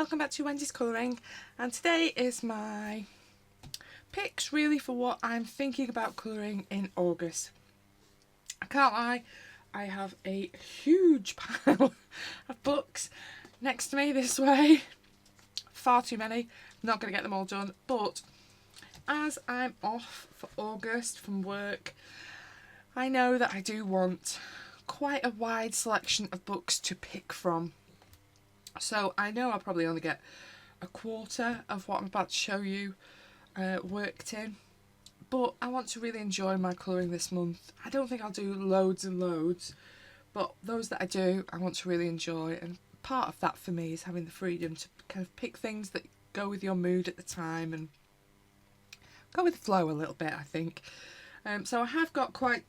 welcome back to Wendy's Colouring, and today is my picks really for what I'm thinking about colouring in August. I can't lie, I have a huge pile of books next to me this way, far too many, not going to get them all done, but as I'm off for August from work, I know that I do want quite a wide selection of books to pick from. So I know I'll probably only get a quarter of what I'm about to show you worked in, but I want to really enjoy my colouring this month. I don't think I'll do loads and loads, but those that I do, I want to really enjoy, and part of that for me is having the freedom to kind of pick things that go with your mood at the time and go with the flow a little bit, I think. So I have got quite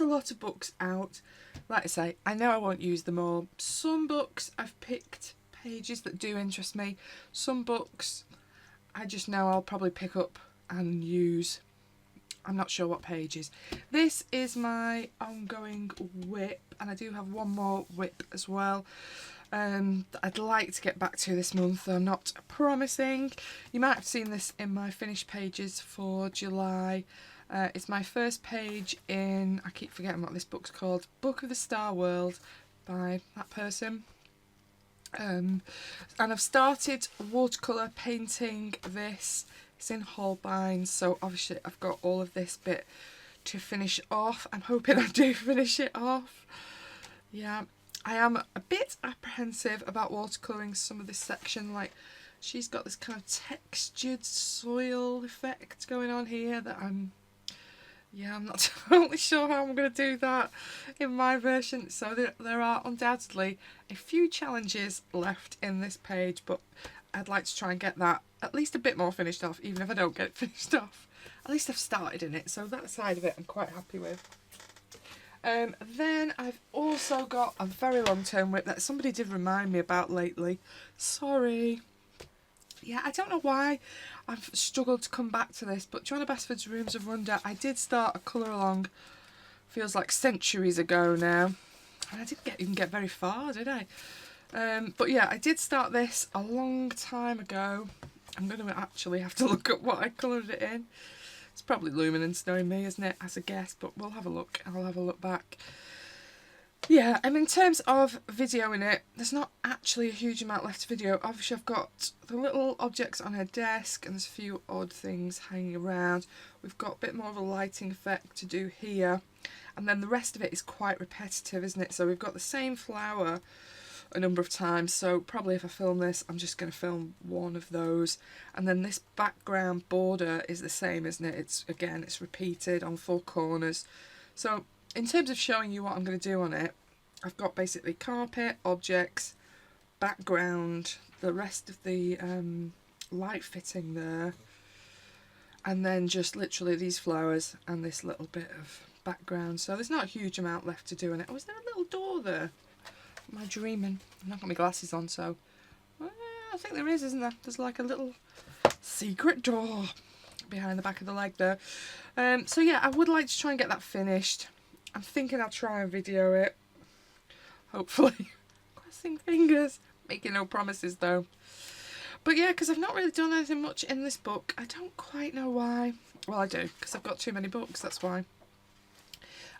a lot of books out. Like I say, I know I won't use them all. Some books I've picked pages that do interest me. Some books I just know I'll probably pick up and use. I'm not sure what pages. This is my ongoing whip, and I do have one more whip as well that I'd like to get back to this month, though I'm not promising. You might have seen this in my finished pages for July. It's my first page in, I keep forgetting what this book's called, Book of the Star World by that person. And I've started watercolour painting this. It's in Holbein, so obviously I've got all of this bit to finish off. I'm hoping I do finish it off. Yeah, I am a bit apprehensive about watercolouring some of this section. Like, she's got this kind of textured soil effect going on here that I'm not totally sure how I'm going to do that in my version. So there are undoubtedly a few challenges left in this page, but I'd like to try and get that at least a bit more finished off, even if I don't get it finished off. At least I've started in it, so that side of it I'm quite happy with. Then I've also got a very long-term whip that somebody did remind me about lately. Sorry. Yeah, I don't know why I've struggled to come back to this, but Joanna Basford's Rooms of Wonder, I did start a colour along, feels like centuries ago now, and I didn't even get very far, did I? But yeah, I did start this a long time ago. I'm going to actually have to look at what I coloured it in. It's probably luminance knowing me, isn't it, as a guess, but we'll have a look. I'll have a look back. Yeah, and in terms of video in it, there's not actually a huge amount left to video. Obviously I've got the little objects on her desk and there's a few odd things hanging around. We've got a bit more of a lighting effect to do here, and then the rest of it is quite repetitive, isn't it? So we've got the same flower a number of times, so probably if I film this I'm just going to film one of those, and then this background border is the same, isn't it? It's repeated on four corners. So in terms of showing you what I'm going to do on it, I've got basically carpet, objects, background, the rest of the light fitting there, and then just literally these flowers and this little bit of background. So there's not a huge amount left to do on it. Oh, is there a little door there? Am I dreaming? I've not got my glasses on, so I think there is, isn't there? There's like a little secret door behind the back of the leg there. So yeah, I would like to try and get that finished. I'm thinking I'll try and video it, hopefully. Crossing fingers, making no promises though. But yeah, because I've not really done anything much in this book. I don't quite know why. Well, I do, because I've got too many books, that's why.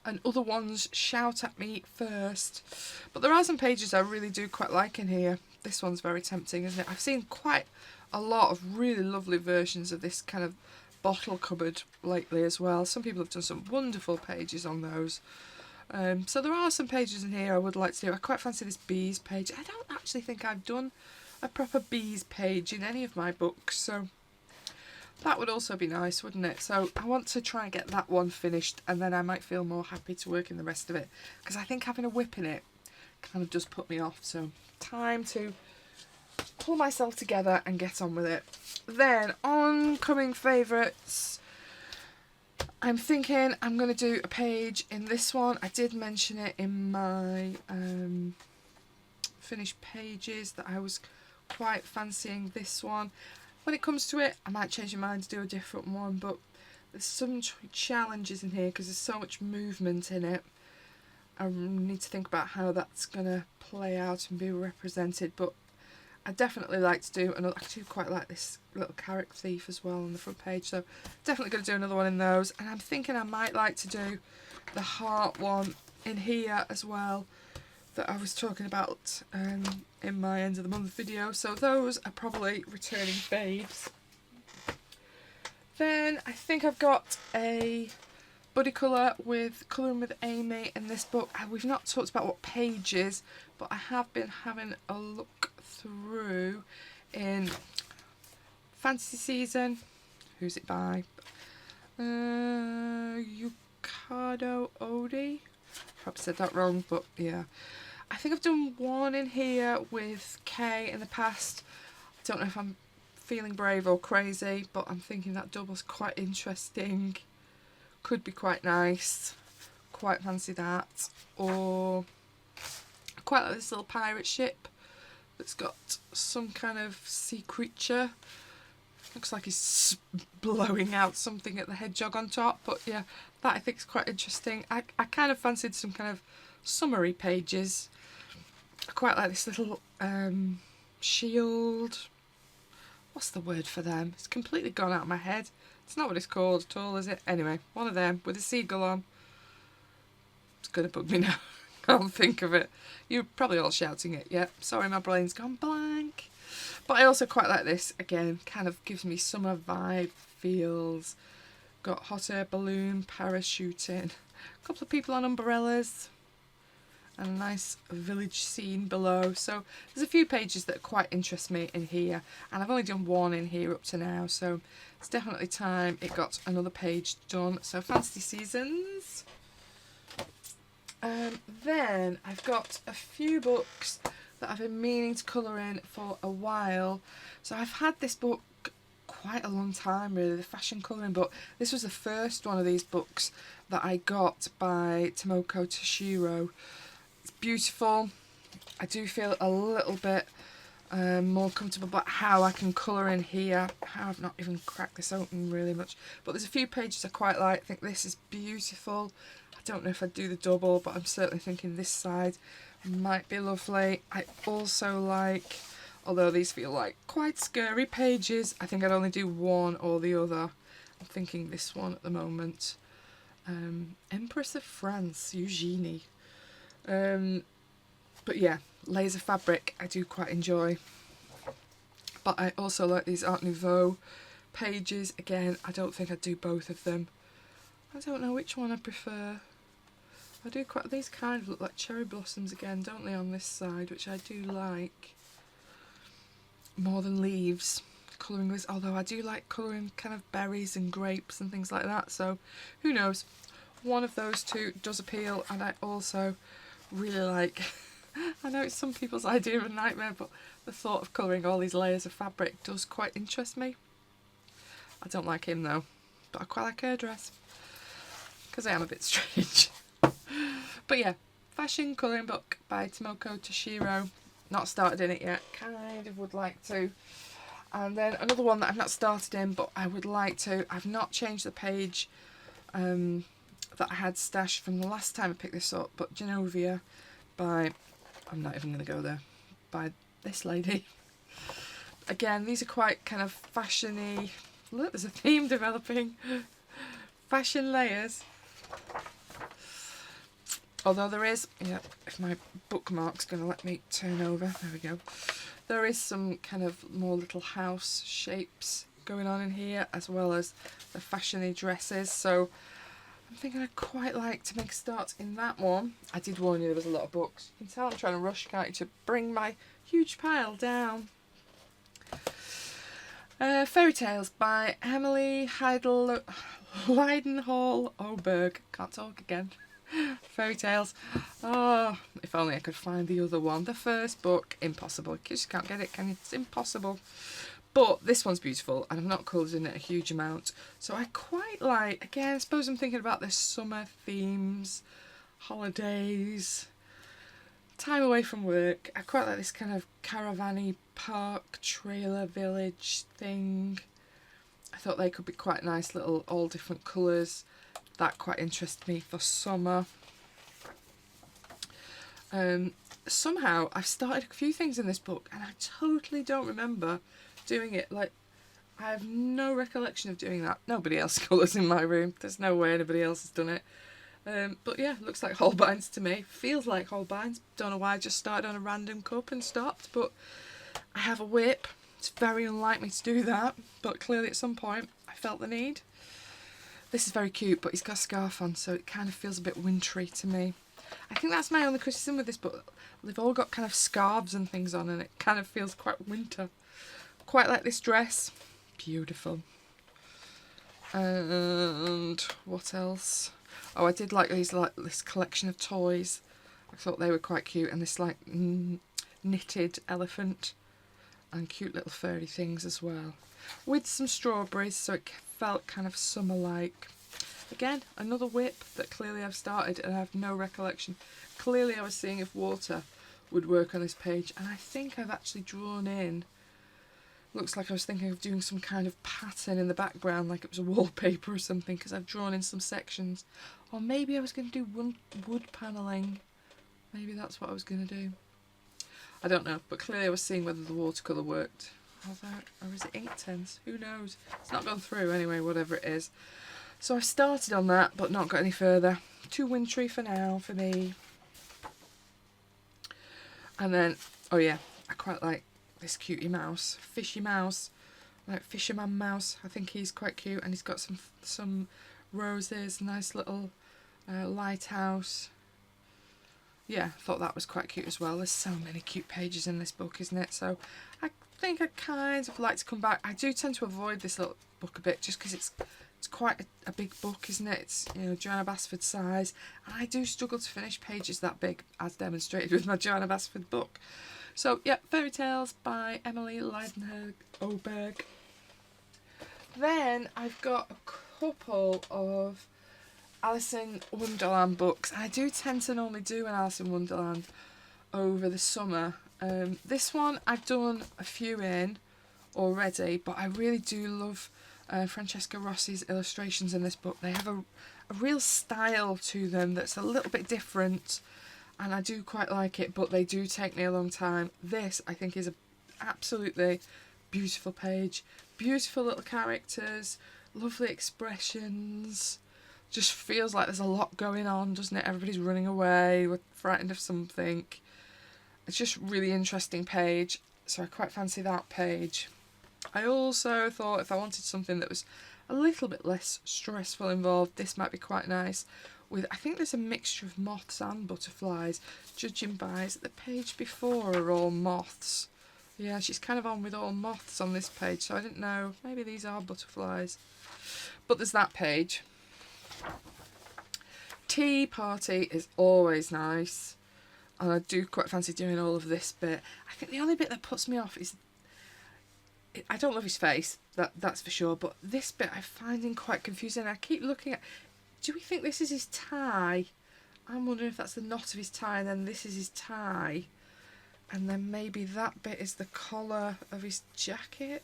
And other ones shout at me first. But there are some pages I really do quite like in here. This one's very tempting, isn't it? I've seen quite a lot of really lovely versions of this kind of bottle cupboard lately as well. Some people have done some wonderful pages on those. So there are some pages in here I would like to do. I quite fancy this bees page. I don't actually think I've done a proper bees page in any of my books, so that would also be nice, wouldn't it? So I want to try and get that one finished, and then I might feel more happy to work in the rest of it, because I think having a whip in it kind of does put me off. So time to pull myself together and get on with it. Then oncoming favourites, I'm thinking I'm going to do a page in this one. I did mention it in my finished pages that I was quite fancying this one. When it comes to it, I might change my mind to do a different one, but there's some challenges in here because there's so much movement in it. I need to think about how that's going to play out and be represented, but I definitely like to do another. I do quite like this little carrot thief as well on the front page, so definitely going to do another one in those. And I'm thinking I might like to do the heart one in here as well that I was talking about in my end of the month video. So those are probably returning faves. Then I think I've got a buddy colour with Colouring with Amy in this book. We've not talked about what pages, but I have been having a look through in Fantasy Season. Who's it by? Yukado Odi. Probably said that wrong, but yeah. I think I've done one in here with Kay in the past. I don't know if I'm feeling brave or crazy, but I'm thinking that double's quite interesting. Could be quite nice. Quite fancy that. Or I quite like this little pirate ship that's got some kind of sea creature. Looks like he's blowing out something at the hedgehog on top, but yeah, that I think is quite interesting. I kind of fancied some kind of summary pages. I quite like this little shield. What's the word for them? It's completely gone out of my head. It's not what it's called at all, is it? Anyway, one of them with a seagull on. It's going to bug me now. Can't think of it. You're probably all shouting it. Yeah, sorry, my brain's gone blank. But I also quite like this. Again, kind of gives me summer vibe, feels. Got hot air balloon, parachuting. A couple of people on umbrellas. And a nice village scene below. So there's a few pages that quite interest me in here. And I've only done one in here up to now. So it's definitely time it got another page done. So Fantasy Seasons. Then I've got a few books that I've been meaning to colour in for a while. So I've had this book quite a long time really, the fashion colouring book. This was the first one of these books that I got by Tomoko Toshiro. It's beautiful. I do feel a little bit more comfortable about how I can colour in here. How I've not even cracked this open really much. But there's a few pages I quite like. I think this is beautiful. I don't know if I'd do the double, but I'm certainly thinking this side might be lovely. I also like, although these feel like quite scary pages, I think I'd only do one or the other. I'm thinking this one at the moment. Empress of France, Eugenie. But yeah, layers of fabric I do quite enjoy. But I also like these Art Nouveau pages. Again, I don't think I'd do both of them. I don't know which one I prefer. I do quite, these kind of look like cherry blossoms again, don't they, on this side, which I do like more than leaves. Colouring this, although I do like colouring kind of berries and grapes and things like that, so who knows. One of those two does appeal, and I also really like, I know it's some people's idea of a nightmare, but the thought of colouring all these layers of fabric does quite interest me. I don't like him though, but I quite like her dress, because I am a bit strange. But yeah, fashion colouring book by Tomoko Toshiro. Not started in it yet, kind of would like to. And then another one that I've not started in, but I would like to. I've not changed the page that I had stashed from the last time I picked this up, but Genovia by, I'm not even going to go there, by this lady. Again, these are quite kind of fashiony. Look, there's a theme developing. Fashion layers. Although there is, yeah, if my bookmark's going to let me turn over, there we go. There is some kind of more little house shapes going on in here, as well as the fashiony dresses. So I'm thinking I'd quite like to make a start in that one. I did warn you there was a lot of books. You can tell I'm trying to rush, can't you, to bring my huge pile down. Fairy Tales by Emily Leidenhall Oberg. Can't talk again. Fairy Tales. Oh, if only I could find the other one. The first book, impossible. You just can't get it, can you? It's impossible. But this one's beautiful, and I've not coloured in it a huge amount. So I quite like, again, I suppose I'm thinking about this summer themes, holidays, time away from work. I quite like this kind of caravan-y park, trailer, village thing. I thought they could be quite nice little, all different colours. That quite interests me for summer. somehow I've started a few things in this book and I totally don't remember doing it. Like, I have no recollection of doing that. Nobody else colours in my room. There's no way anybody else has done it. But yeah, looks like Holbein's to me. Feels like Holbein's. Don't know why I just started on a random cup and stopped, but I have a whip. It's very unlike me to do that, but clearly at some point I felt the need. This is very cute, but he's got a scarf on, so it kind of feels a bit wintry to me. I think that's my only criticism with this book. They've all got kind of scarves and things on, and it kind of feels quite winter. Quite like this dress. Beautiful. And what else? Oh, I did like these, like this collection of toys. I thought they were quite cute, and this like knitted elephant and cute little furry things as well, with some strawberries, so it felt kind of summer-like. Again, another whip that clearly I've started and I have no recollection. Clearly I was seeing if water would work on this page, and I think I've actually drawn in, looks like I was thinking of doing some kind of pattern in the background, like it was a wallpaper or something, because I've drawn in some sections. Or maybe I was going to do wood panelling. Maybe that's what I was going to do. I don't know, but clearly I was seeing whether the watercolour worked. Or is it Inktense? Who knows? It's not gone through anyway, whatever it is. So I started on that, but not got any further. Too wintry for now, for me. And then, oh yeah, I quite like this cutie mouse. Fishy mouse. Like Fisherman Mouse. I think he's quite cute, and he's got some roses, nice little lighthouse. Yeah, I thought that was quite cute as well. There's so many cute pages in this book, isn't it? So I think I kind of like to come back. I do tend to avoid this little book a bit, just because it's quite a big book, isn't it? It's, you know, Joanna Basford size, and I do struggle to finish pages that big, as demonstrated with my Joanna Basford book. So yeah, Fairy Tales by Emily Leidenberg. Then I've got a couple of Alice in Wonderland books. I do tend to normally do an Alice in Wonderland over the summer. This one I've done a few in already, but I really do love Francesca Rossi's illustrations in this book. They have a real style to them that's a little bit different, and I do quite like it, but they do take me a long time. This, I think, is an absolutely beautiful page. Beautiful little characters, lovely expressions. Just feels like there's a lot going on, doesn't it? Everybody's running away, we're frightened of something. It's just a really interesting page, so I quite fancy that page. I also thought if I wanted something that was a little bit less stressful involved, this might be quite nice. With, I think there's a mixture of moths and butterflies, judging by the page before are all moths. Yeah, she's kind of on with all moths on this page, so I didn't know. Maybe these are butterflies. But there's that page. Tea Party is always nice, and I do quite fancy doing all of this bit. I think the only bit that puts me off is, I don't love his face, that's for sure, but this bit I find him quite confusing. I keep looking at, do we think this is his tie? I'm wondering if that's the knot of his tie, and then this is his tie, and then maybe that bit is the collar of his jacket.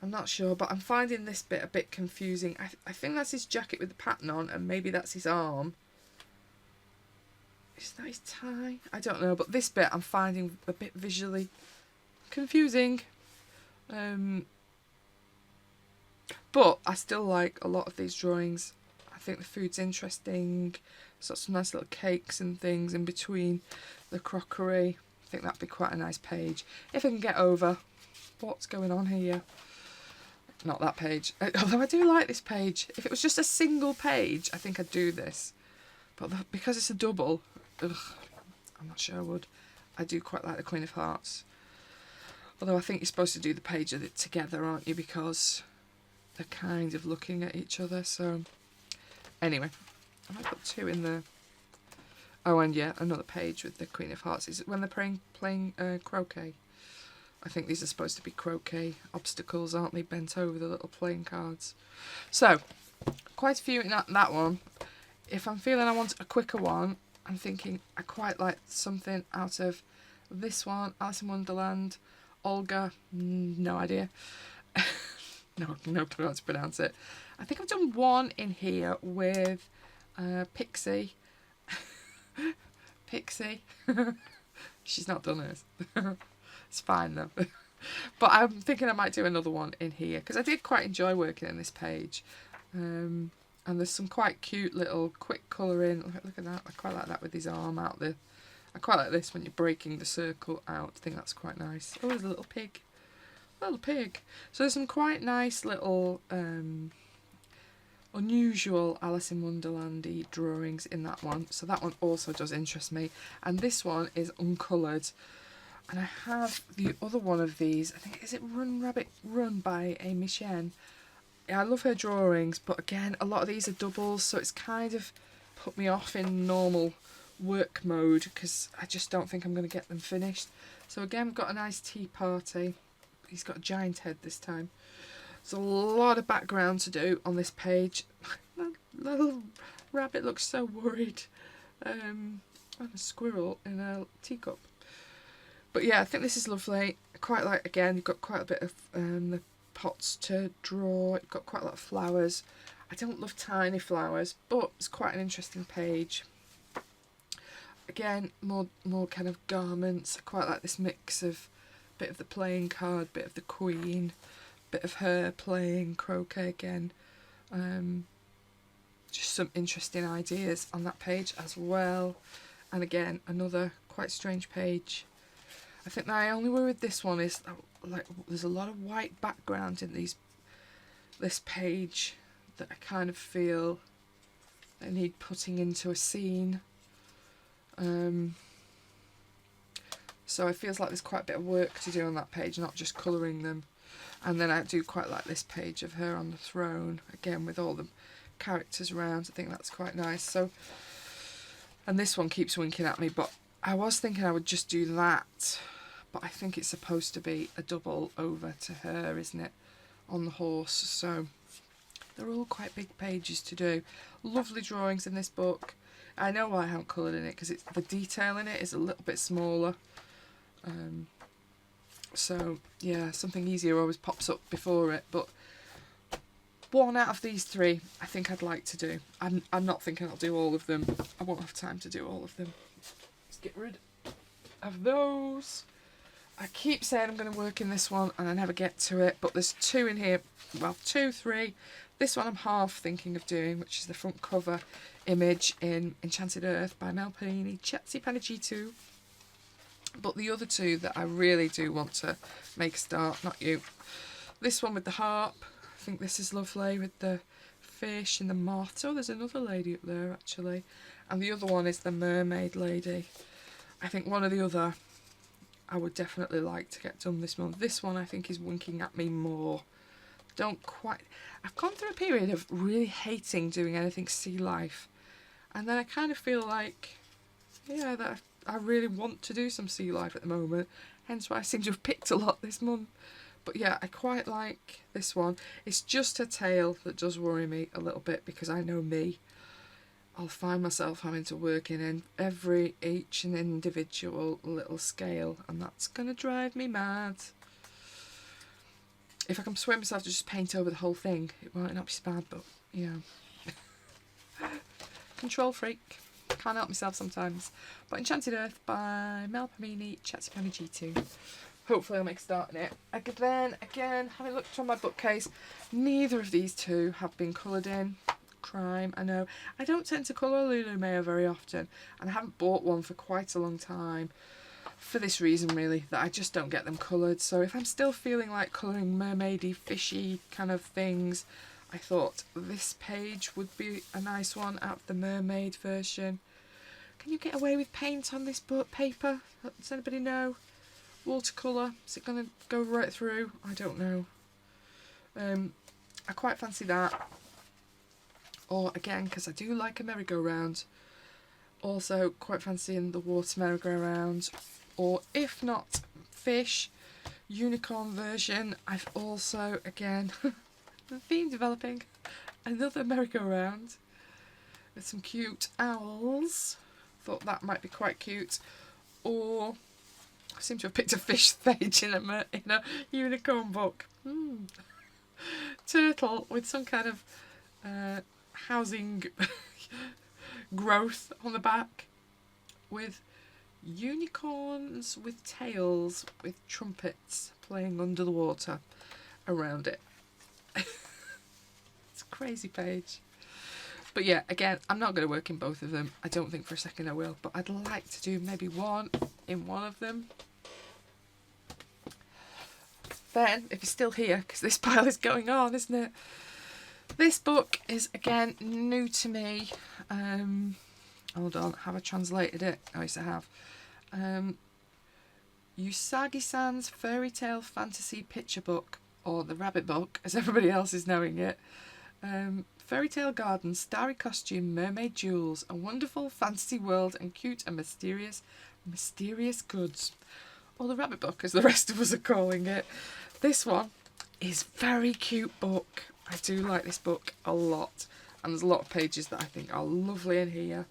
I'm not sure, but I'm finding this bit a bit confusing. I think that's his jacket with the pattern on, and maybe that's his arm. Is that his tie? I don't know, but this bit I'm finding a bit visually confusing. But I still like a lot of these drawings. I think the food's interesting. It's got some nice little cakes and things in between the crockery. I think that'd be quite a nice page. If I can get over what's going on here. Not that page. Although I do like this page. If it was just a single page, I think I'd do this. But because it's a double, ugh, I'm not sure I would. I do quite like the Queen of Hearts. Although I think you're supposed to do the page of it together, aren't you? Because they're kind of looking at each other. So anyway, I might put two in there. Oh, and yeah, another page with the Queen of Hearts. Is it when they're playing croquet? I think these are supposed to be croquet obstacles, aren't they? Bent over the little playing cards. So, quite a few in that one. If I'm feeling I want a quicker one, I'm thinking I quite like something out of this one, Alice in Wonderland, Olga, no idea. no clue how to pronounce it. I think I've done one in here with Pixie. Pixie. She's not done hers. It's fine though. But I'm thinking I might do another one in here because I did quite enjoy working in this page. And there's some quite cute little quick colouring. Look at that. I quite like that with his arm out there. I quite like this when you're breaking the circle out. I think that's quite nice. Oh, there's a little pig. Little pig. So there's some quite nice little unusual Alice in Wonderland-y drawings in that one. So that one also does interest me. And this one is uncoloured. And I have the other one of these. I think, is it Run Rabbit Run by Amy Shen? Yeah, I love her drawings, but again, a lot of these are doubles, so it's kind of put me off in normal work mode because I just don't think I'm going to get them finished. So again, we've got a nice tea party. He's got a giant head this time. There's a lot of background to do on this page. The little rabbit looks so worried. And a squirrel in a teacup. But yeah, I think this is lovely. Quite like, again, you've got quite a bit of the pots to draw. You've got quite a lot of flowers. I don't love tiny flowers, but it's quite an interesting page. Again, more kind of garments. I quite like this mix of bit of the playing card, bit of the queen, bit of her playing croquet again. Just some interesting ideas on that page as well. And again, another quite strange page. I think my only worry with this one is like there's a lot of white background in this page that I kind of feel I need putting into a scene. So it feels like there's quite a bit of work to do on that page, not just colouring them. And then I do quite like this page of her on the throne, again with all the characters around. I think that's quite nice. So, and this one keeps winking at me, but I was thinking I would just do that, but I think it's supposed to be a double over to her, isn't it, on the horse. So they're all quite big pages to do. Lovely drawings in this book. I know why I haven't coloured in it, because the detail in it is a little bit smaller. So yeah, something easier always pops up before it, but one out of these three I think I'd like to do. I'm not thinking I'll do all of them. I won't have time to do all of them. Let's get rid of those. I keep saying I'm going to work in this one and I never get to it, but there's two in here. Well, 2, 3. This one I'm half thinking of doing, which is the front cover image in Enchanted Earth by Mel Panini, Chatsi Panagitu. But the other two that I really do want to make a start, not you. This one with the harp. I think this is lovely with the fish and the moths. Oh, there's another lady up there actually. And the other one is the mermaid lady. I think one or the other I would definitely like to get done this month. This one I think is winking at me more. I've gone through a period of really hating doing anything sea life. And then I kind of feel like, yeah, that I really want to do some sea life at the moment. Hence why I seem to have picked a lot this month. But yeah, I quite like this one. It's just her tail that does worry me a little bit, because I know me. I'll find myself having to work in each and individual little scale, and that's going to drive me mad. If I can persuade myself to just paint over the whole thing, it might not be so bad, but yeah. Control freak. Can't help myself sometimes. But Enchanted Earth by Mel Panini, Chatsi Panagitu. Hopefully I'll make a start in it. Then, again, having looked on my bookcase, neither of these two have been coloured in. Crime, I know. I don't tend to colour Lulu Mayo very often, and I haven't bought one for quite a long time. For this reason, really, that I just don't get them coloured. So if I'm still feeling like colouring mermaidy, fishy kind of things, I thought this page would be a nice one out of the mermaid version. Can you get away with paint on this book paper? Does anybody know? Watercolour, is it going to go right through? I don't know. I quite fancy that. Or again, because I do like a merry-go-round, also quite fancying the water merry-go-round. Or if not fish, unicorn version. I've also, again, the theme developing, another merry-go-round with some cute owls. Thought that might be quite cute. Or I seem to have picked a fish page in a unicorn book. Turtle with some kind of housing growth on the back. with unicorns with tails with trumpets playing under the water around it. It's a crazy page. But yeah, again, I'm not going to work in both of them. I don't think for a second I will, but I'd like to do maybe one in one of them. Then, if you're still here, because this pile is going on, isn't it? This book is, again, new to me. Hold on, have I translated it? Oh, yes, I have. Usagi-san's fairy tale fantasy picture book, or the rabbit book, as everybody else is knowing it. Fairy tale garden, starry costume, mermaid jewels, a wonderful fantasy world, and cute and mysterious goods. Or the rabbit book, as the rest of us are calling it. This one is a very cute book. I do like this book a lot. And there's a lot of pages that I think are lovely in here.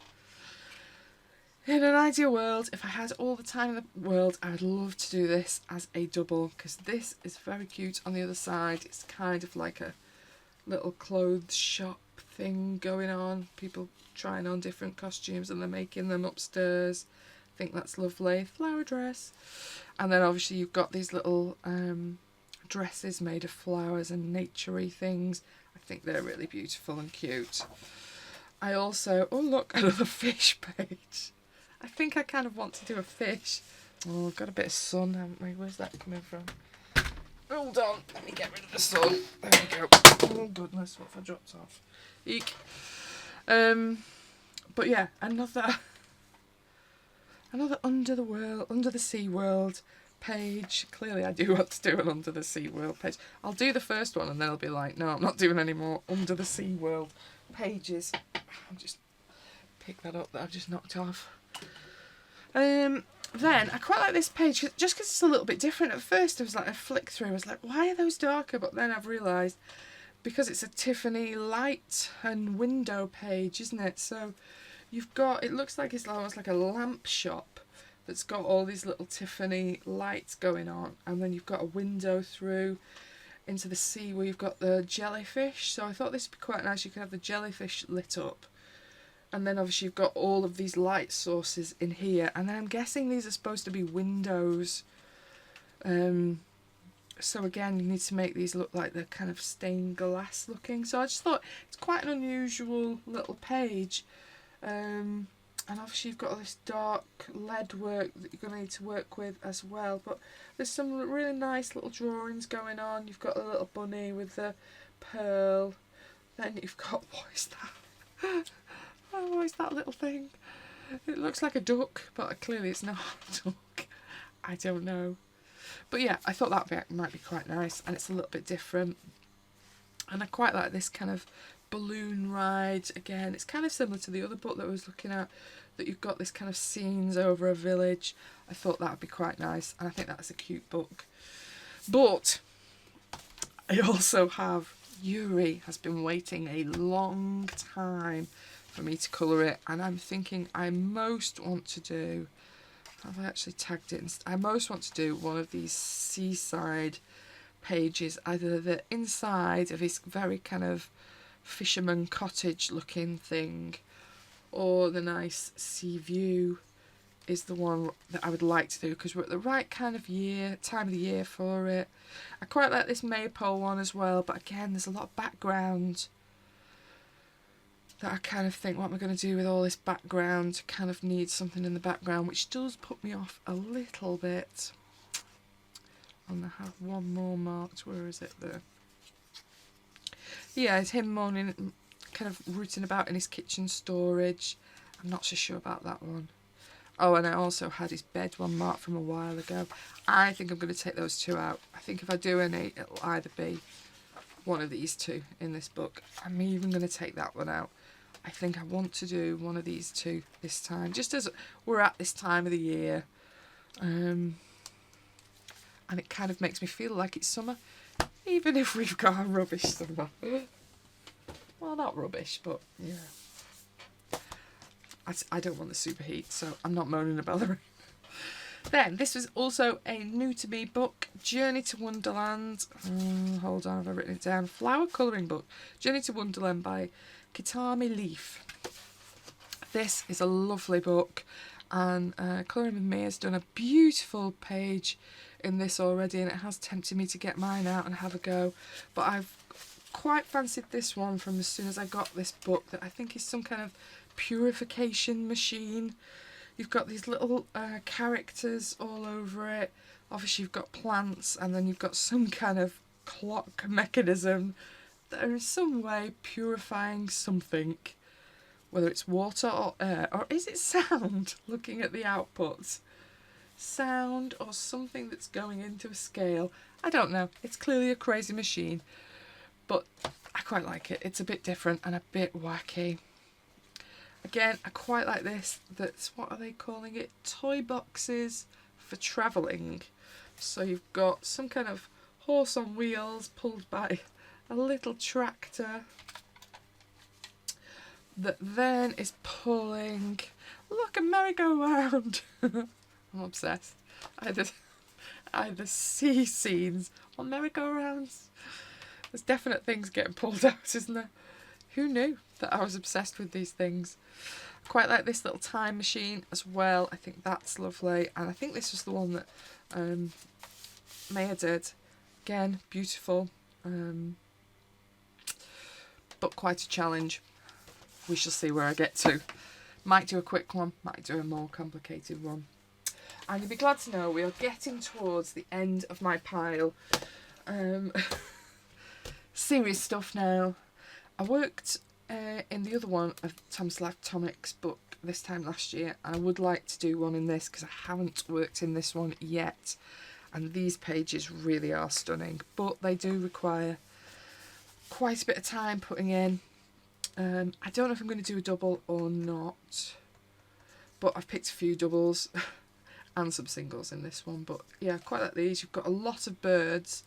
In an ideal world, if I had all the time in the world, I would love to do this as a double, because this is very cute on the other side. It's kind of like a little clothes shop thing going on. People trying on different costumes and they're making them upstairs. I think that's lovely. Flower dress. And then obviously you've got these little dresses made of flowers and naturey things. I think they're really beautiful and cute. I also, oh look, another fish page. I think I kind of want to do a fish. Oh, I've got a bit of sun, haven't we? Where's that coming from? Hold on, let me get rid of the sun. There we go. Oh goodness, what have I dropped off? Eek. But yeah, another under the sea world page. Clearly I do want to do an under the sea world page. I'll do the first one and then I'll be like, no, I'm not doing any more under the sea world pages. I'll just pick that up that I've just knocked off. Then I quite like this page just because it's a little bit different. At first I was like, a flick through, I was like, why are those darker? But then I've realised because it's a Tiffany light and window page, isn't it? So you've got, it looks like it's almost like a lamp shop that's got all these little Tiffany lights going on, and then you've got a window through into the sea where you've got the jellyfish. So I thought this would be quite nice. You could have the jellyfish lit up, and then obviously you've got all of these light sources in here, and then I'm guessing these are supposed to be windows. So again, you need to make these look like they're kind of stained glass looking. So I just thought it's quite an unusual little page. And obviously you've got all this dark lead work that you're going to need to work with as well. But there's some really nice little drawings going on. You've got a little bunny with the pearl. Then you've got, what is that? Oh, what is that little thing? It looks like a duck, but clearly it's not a duck. I don't know. But yeah, I thought that might be quite nice, and it's a little bit different. And I quite like this kind of balloon ride. Again, it's kind of similar to the other book that I was looking at, that you've got this kind of scenes over a village. I thought that would be quite nice, and I think that's a cute book. But I also have, Yuri has been waiting a long time for me to colour it, and I'm thinking I most want to do, have I actually tagged it? I most want to do one of these seaside pages, either the inside of his very kind of fisherman cottage looking thing, or the nice sea view is the one that I would like to do, because we're at the right kind of time of the year for it. I quite like this maypole one as well, but again there's a lot of background that I kind of think, what am I going to do with all this background? Kind of need something in the background, which does put me off a little bit. And I have one more marked. Where is it there? Yeah, it's him moaning, kind of rooting about in his kitchen storage. I'm not so sure about that one. Oh, and I also had his bed one marked from a while ago. I think I'm going to take those two out. I think if I do any, it'll either be one of these two in this book. I'm even going to take that one out. I think I want to do one of these two this time, just as we're at this time of the year. And it kind of makes me feel like it's summer, even if we've got a rubbish summer. Well, not rubbish, but yeah. I don't want the superheat, so I'm not moaning about the rain. Then, this was also a new to me book, Journey to Wonderland. Hold on, have I written it down? Flower colouring book, Journey to Wonderland by Kitami Leaf. This is a lovely book. and Colouring with Me has done a beautiful page in this already, and it has tempted me to get mine out and have a go, but I've quite fancied this one from as soon as I got this book, that I think is some kind of purification machine. You've got these little characters all over it. Obviously you've got plants, and then you've got some kind of clock mechanism that are in some way purifying something, whether it's water or air, or is it sound, looking at the outputs? Sound or something that's going into a scale. I don't know. It's clearly a crazy machine, but I quite like it. It's a bit different and a bit wacky. Again, I quite like this. That's, what are they calling it? Toy boxes for travelling. So you've got some kind of horse on wheels pulled by a little tractor that then is pulling, look, a merry-go-round. I'm obsessed. Either see scenes or merry-go-rounds. There's definite things getting pulled out, isn't there? Who knew that I was obsessed with these things? I quite like this little time machine as well. I think that's lovely. And I think this was the one that Maya did. Again, beautiful. But quite a challenge. We shall see where I get to. Might do a quick one, might do a more complicated one. And you'll be glad to know we are getting towards the end of my pile. Serious stuff now. I worked in the other one of Thomas Life Comics book this time last year, and I would like to do one in this because I haven't worked in this one yet. And these pages really are stunning, but they do require quite a bit of time putting in. I don't know if I'm going to do a double or not, but I've picked a few doubles and some singles in this one. But yeah, quite like these. You've got a lot of birds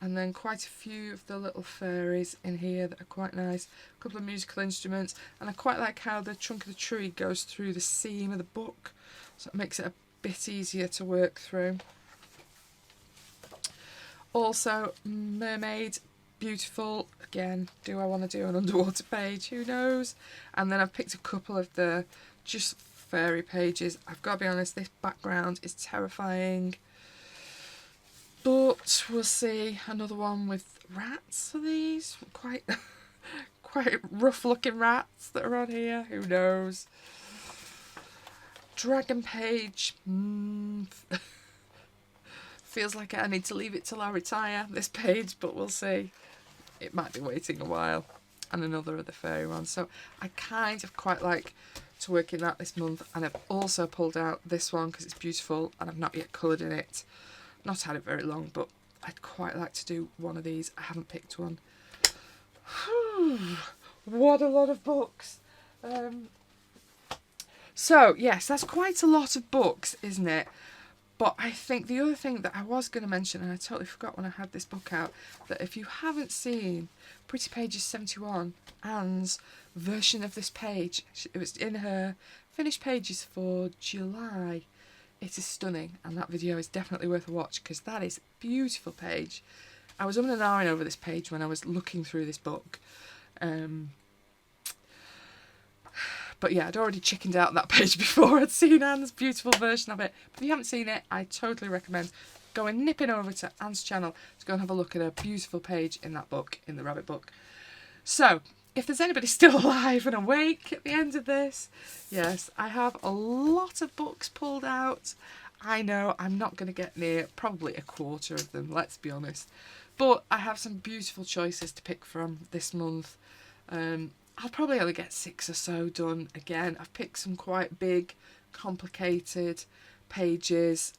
and then quite a few of the little fairies in here that are quite nice. A couple of musical instruments, and I quite like how the trunk of the tree goes through the seam of the book, so it makes it a bit easier to work through. Also, mermaid, beautiful. Again, do I want to do an underwater page? Who knows? And then I've picked a couple of the just fairy pages. I've got to be honest, this background is terrifying, but we'll see. Another one with rats. Are these quite rough looking rats that are on here? Who knows? Dragon page. Feels like I need to leave it till I retire, this page, but we'll see. It might be waiting a while. And another of the fairy ones. So I kind of quite like to work in that this month. And I've also pulled out this one because it's beautiful and I've not yet coloured in it. Not had it very long, but I'd quite like to do one of these. I haven't picked one. What a lot of books. So yes, that's quite a lot of books, isn't it? But I think the other thing that I was going to mention, and I totally forgot when I had this book out, that if you haven't seen Pretty Pages 71, Anne's version of this page, it was in her finished pages for July. It is stunning, and that video is definitely worth a watch because that is a beautiful page. I was umming and ahhing over this page when I was looking through this book. But yeah, I'd already chickened out that page before I'd seen Anne's beautiful version of it. But if you haven't seen it, I totally recommend going nipping over to Anne's channel to go and have a look at a beautiful page in that book, in the rabbit book. So, if there's anybody still alive and awake at the end of this, yes, I have a lot of books pulled out. I know I'm not going to get near probably a quarter of them, let's be honest. But I have some beautiful choices to pick from this month. I'll probably only get 6 or so done again. I've picked some quite big, complicated pages.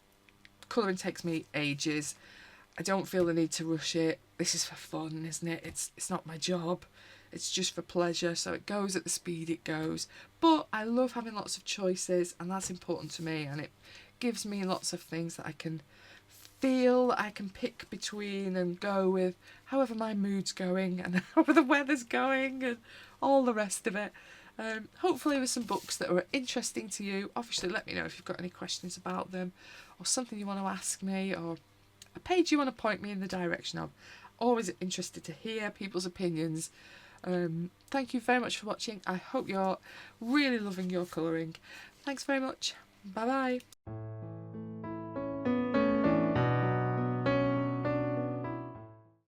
Colouring takes me ages. I don't feel the need to rush it. This is for fun, isn't it? It's not my job. It's just for pleasure, so it goes at the speed it goes. But I love having lots of choices, and that's important to me, and it gives me lots of things that I can feel that I can pick between and go with however my mood's going and however the weather's going and all the rest of it. Hopefully with some books that are interesting to you. Obviously let me know if you've got any questions about them or something you want to ask me or a page you want to point me in the direction of. Always interested to hear people's opinions. Thank you very much for watching. I hope you're really loving your colouring. Thanks very much. Bye bye.